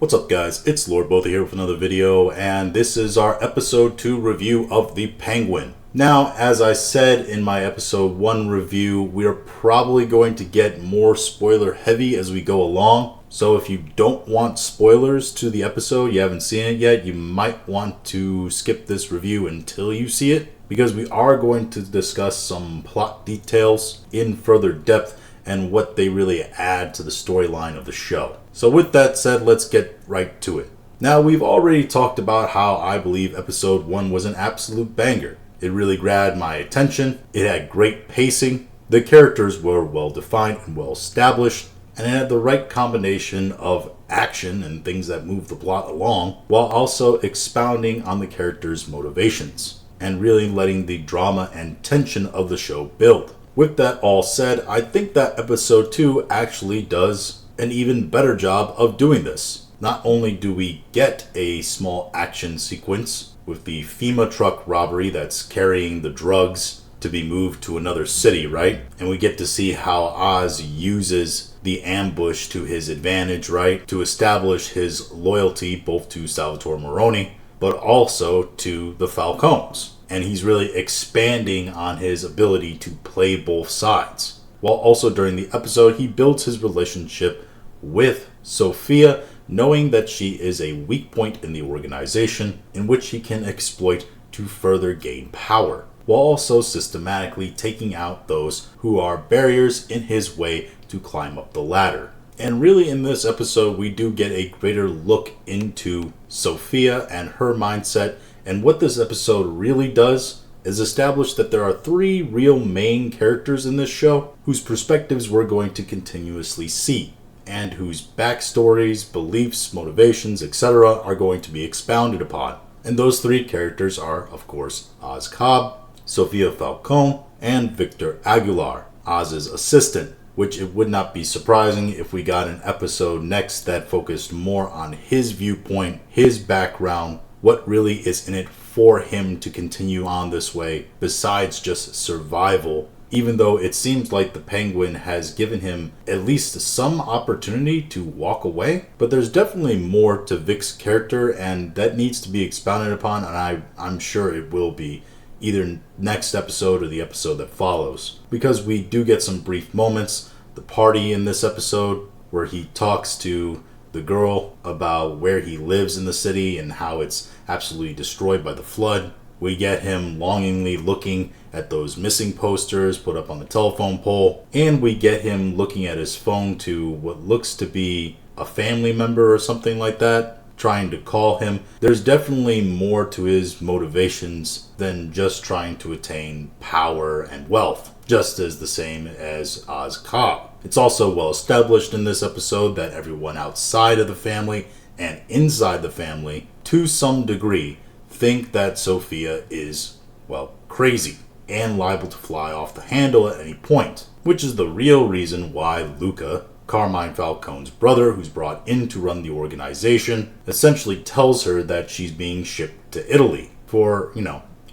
What's up guys, it's Lord Botha here with another video, and this is our episode 2 review of The Penguin. Now, as I said in my episode 1 review, we are probably going to get more spoiler heavy as we go along. So if you don't want spoilers to the episode, you haven't seen it yet, you might want to skip this review until you see it, because we are going to discuss some plot details in further depth and what they really add to the storyline of the show. So with that said, let's get right to it. Now, we've already talked about how I believe episode 1 was an absolute banger. It really grabbed my attention, it had great pacing, the characters were well defined and well established, and it had the right combination of action and things that move the plot along, while also expounding on the characters' motivations, and really letting the drama and tension of the show build. With that all said, I think that episode 2 actually does an even better job of doing this. Not only do we get a small action sequence with the FEMA truck robbery that's carrying the drugs to be moved to another city, right? And we get to see how Oz uses the ambush to his advantage, right? To establish his loyalty both to Salvatore Maroni, but also to the Falcones. And he's really expanding on his ability to play both sides. While also during the episode, he builds his relationship with Sophia, knowing that she is a weak point in the organization in which he can exploit to further gain power, while also systematically taking out those who are barriers in his way to climb up the ladder. And really in this episode, we do get a greater look into Sophia and her mindset. And what this episode really does is establish that there are 3 real main characters in this show whose perspectives we're going to continuously see, and whose backstories, beliefs, motivations, etc. are going to be expounded upon. And those 3 characters are, of course, Oz Cobb, Sophia Falcone, and Victor Aguilar, Oz's assistant, which it would not be surprising if we got an episode next that focused more on his viewpoint, his background, what really is in it for him to continue on this way besides just survival, even though it seems like the Penguin has given him at least some opportunity to walk away. But there's definitely more to Vic's character, and that needs to be expounded upon, and I'm sure it will be either next episode or the episode that follows, because we do get some brief moments. The party in this episode where he talks to the girl about where he lives in the city and how it's absolutely destroyed by the flood. We get him longingly looking at those missing posters put up on the telephone pole, and we get him looking at his phone to what looks to be a family member or something like that, trying to call him. There's definitely more to his motivations than just trying to attain power and wealth, just as the same as Oz Cobb. It's also well established in this episode that everyone outside of the family and inside the family, to some degree, think that Sophia is, well, crazy and liable to fly off the handle at any point, which is the real reason why Luca, Carmine Falcone's brother, who's brought in to run the organization, essentially tells her that she's being shipped to Italy for,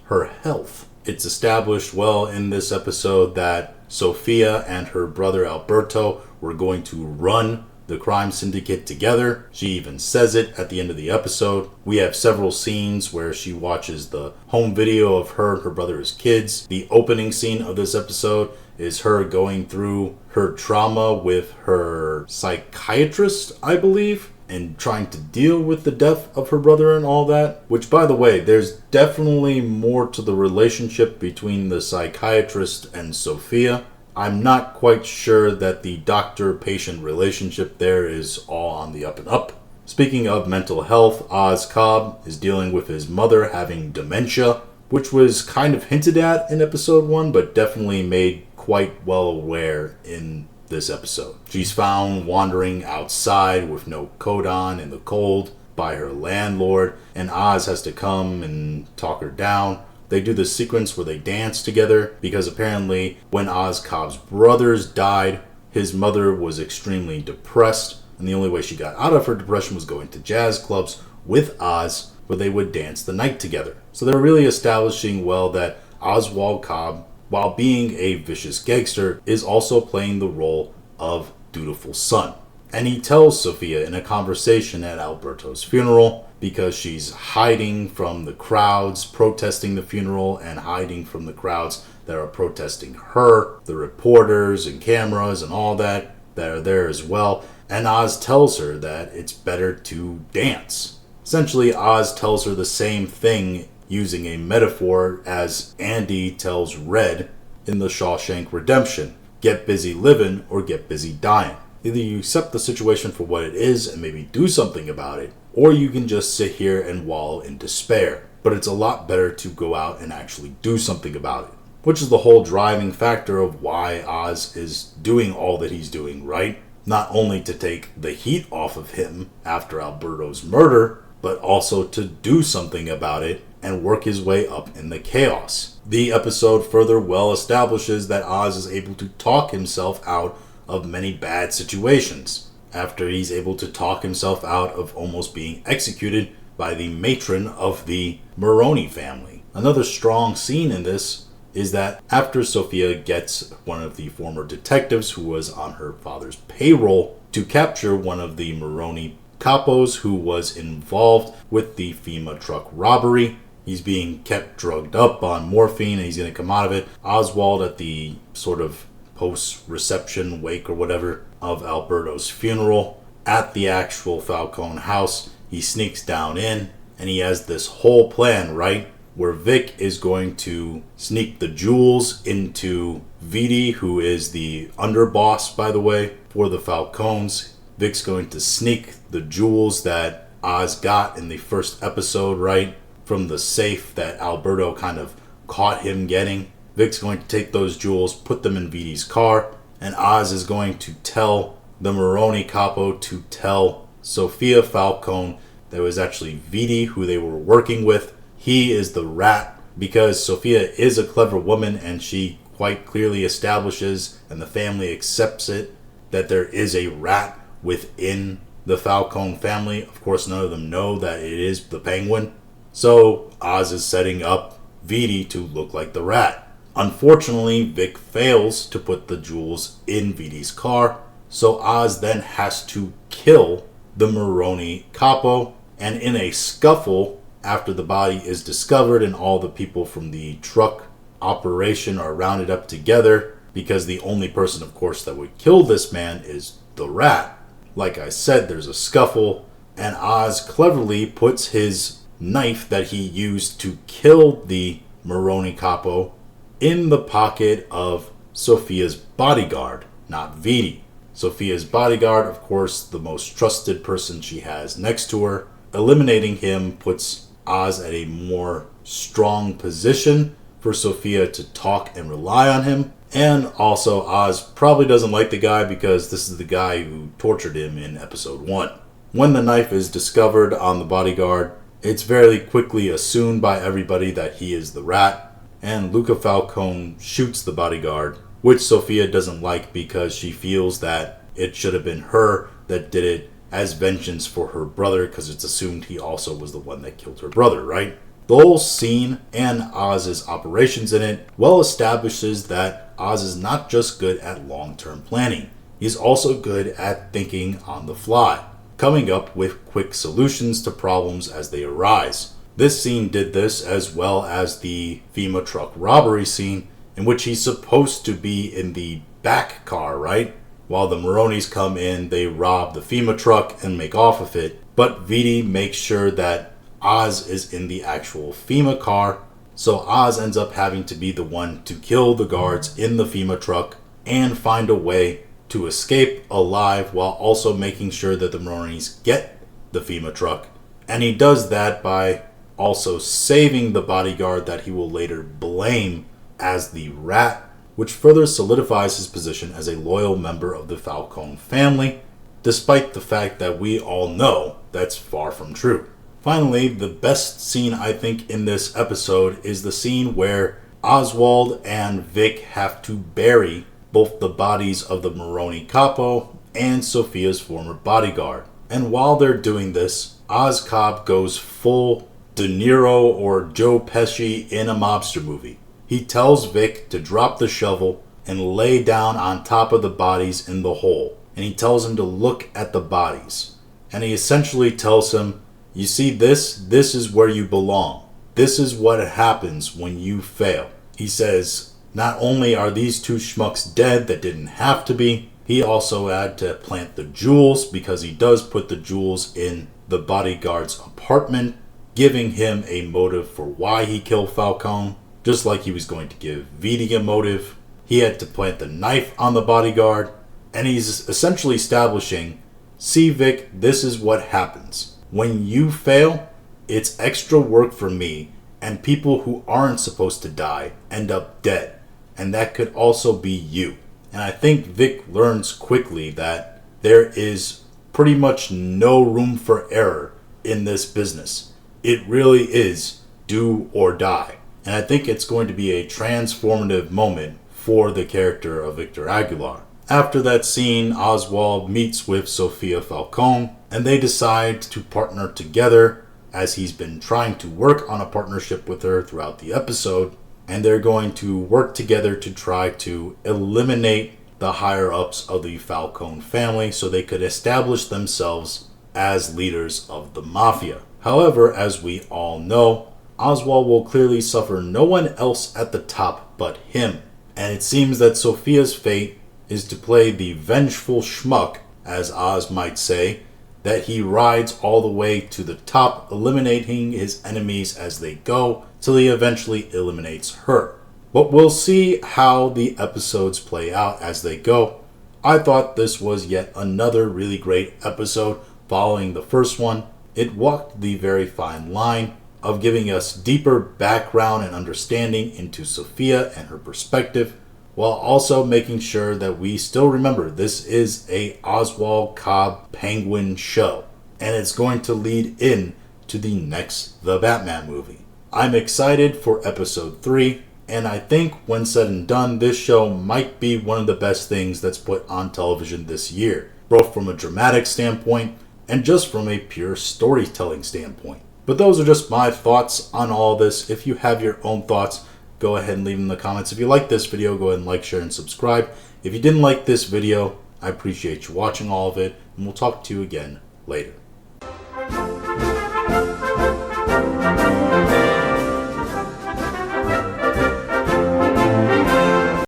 her health. It's established well in this episode that Sophia and her brother Alberto were going to run the crime syndicate together. She even says it at the end of the episode. We have several scenes where she watches the home video of her and her brother as kids. The opening scene of this episode is her going through her trauma with her psychiatrist, I believe, and trying to deal with the death of her brother and all that. Which, by the way, there's definitely more to the relationship between the psychiatrist and Sophia. I'm not quite sure that the doctor-patient relationship there is all on the up and up. Speaking of mental health, Oz Cobb is dealing with his mother having dementia, which was kind of hinted at in episode 1, but definitely made quite well aware in this episode. She's found wandering outside with no coat on in the cold by her landlord, and Oz has to come and talk her down. They do this sequence where they dance together because apparently when Oz Cobb's brothers died, his mother was extremely depressed, and the only way she got out of her depression was going to jazz clubs with Oz, where they would dance the night together. So they're really establishing well that Oswald Cobb, while being a vicious gangster, is also playing the role of dutiful son. And he tells Sophia in a conversation at Alberto's funeral, because she's hiding from the crowds protesting the funeral and hiding from the crowds that are protesting her, the reporters and cameras and all that are there as well. And Oz tells her that it's better to dance. Essentially, Oz tells her the same thing using a metaphor as Andy tells Red in The Shawshank Redemption. Get busy living or get busy dying. Either you accept the situation for what it is and maybe do something about it, or you can just sit here and wallow in despair. But it's a lot better to go out and actually do something about it. Which is the whole driving factor of why Oz is doing all that he's doing, right? Not only to take the heat off of him after Alberto's murder, but also to do something about it and work his way up in the chaos. The episode further well establishes that Oz is able to talk himself out of many bad situations, after he's able to talk himself out of almost being executed by the matron of the Maroney family. Another strong scene in this is that after Sophia gets one of the former detectives who was on her father's payroll to capture one of the Maroney capos who was involved with the FEMA truck robbery. He's being kept drugged up on morphine and he's going to come out of it. Oswald, at the sort of post-reception wake or whatever of Alberto's funeral at the actual Falcone house, he sneaks down in and he has this whole plan, right? Where Vic is going to sneak the jewels into Vidi, who is the underboss, by the way, for the Falcones. Vic's going to sneak the jewels that Oz got in the first episode, right? From the safe that Alberto kind of caught him getting. Vic's going to take those jewels, put them in Vidi's car, and Oz is going to tell the Maroney capo to tell Sophia Falcone that it was actually Vidi who they were working with. He is the rat, because Sophia is a clever woman and she quite clearly establishes, and the family accepts it, that there is a rat within the Falcone family. Of course, none of them know that it is the Penguin. So Oz is setting up Vidi to look like the rat. Unfortunately, Vic fails to put the jewels in Vidi's car, so Oz then has to kill the Maroney capo, and in a scuffle, after the body is discovered and all the people from the truck operation are rounded up together, because the only person, of course, that would kill this man is the rat. Like I said, there's a scuffle, and Oz cleverly puts his knife that he used to kill the Maroney capo in the pocket of Sophia's bodyguard, not Vidi. Sophia's bodyguard, of course, the most trusted person she has next to her. Eliminating him puts Oz at a more strong position for Sophia to talk and rely on him. And also, Oz probably doesn't like the guy because this is the guy who tortured him in episode 1. When the knife is discovered on the bodyguard, it's very quickly assumed by everybody that he is the rat, and Luca Falcone shoots the bodyguard, which Sophia doesn't like because she feels that it should have been her that did it as vengeance for her brother, because it's assumed he also was the one that killed her brother, right? The whole scene and Oz's operations in it well establishes that Oz is not just good at long-term planning. He's also good at thinking on the fly, coming up with quick solutions to problems as they arise. This scene did this, as well as the FEMA truck robbery scene, in which he's supposed to be in the back car, right? While the Maroneys come in, they rob the FEMA truck and make off with it. But Vidi makes sure that Oz is in the actual FEMA car, so Oz ends up having to be the one to kill the guards in the FEMA truck and find a way to escape alive, while also making sure that the Maroneys get the FEMA truck. And he does that by also saving the bodyguard that he will later blame as the rat, which further solidifies his position as a loyal member of the Falcone family, despite the fact that we all know that's far from true. Finally, the best scene I think in this episode is the scene where Oswald and Vic have to bury both the bodies of the Maroney capo and Sophia's former bodyguard. And while they're doing this, Oz Cobb goes full De Niro or Joe Pesci in a mobster movie. He tells Vic to drop the shovel and lay down on top of the bodies in the hole. and he tells him to look at the bodies. And he essentially tells him, you see this is where you belong. This is what happens when you fail. He says, not only are these two schmucks dead that didn't have to be, he also had to plant the jewels, because he does put the jewels in the bodyguard's apartment, giving him a motive for why he killed Falcone, just like he was going to give Vitti a motive. He had to plant the knife on the bodyguard, and he's essentially establishing, see Vic, this is what happens. When you fail, it's extra work for me, and people who aren't supposed to die end up dead, and that could also be you. And I think Vic learns quickly that there is pretty much no room for error in this business. It really is do or die. And I think it's going to be a transformative moment for the character of Victor Aguilar. After that scene, Oswald meets with Sofia Falcone, and they decide to partner together, as he's been trying to work on a partnership with her throughout the episode, and they're going to work together to try to eliminate the higher-ups of the Falcone family so they could establish themselves as leaders of the mafia. However, as we all know, Oswald will clearly suffer no one else at the top but him, and it seems that Sofia's fate is to play the vengeful schmuck, as Oz might say, that he rides all the way to the top, eliminating his enemies as they go, till he eventually eliminates her. But we'll see how the episodes play out as they go. I thought this was yet another really great episode following the first one. It walked the very fine line of giving us deeper background and understanding into Sofia and her perspective, while also making sure that we still remember this is a Oswald Cobb Penguin show, and it's going to lead in to the next The Batman movie. I'm excited for episode 3, and I think when said and done, this show might be one of the best things that's put on television this year, both from a dramatic standpoint and just from a pure storytelling standpoint. But those are just my thoughts on all this. If you have your own thoughts, go ahead and leave them in the comments. If you like this video, go ahead and like, share, and subscribe. If you didn't like this video, I appreciate you watching all of it, and we'll talk to you again later.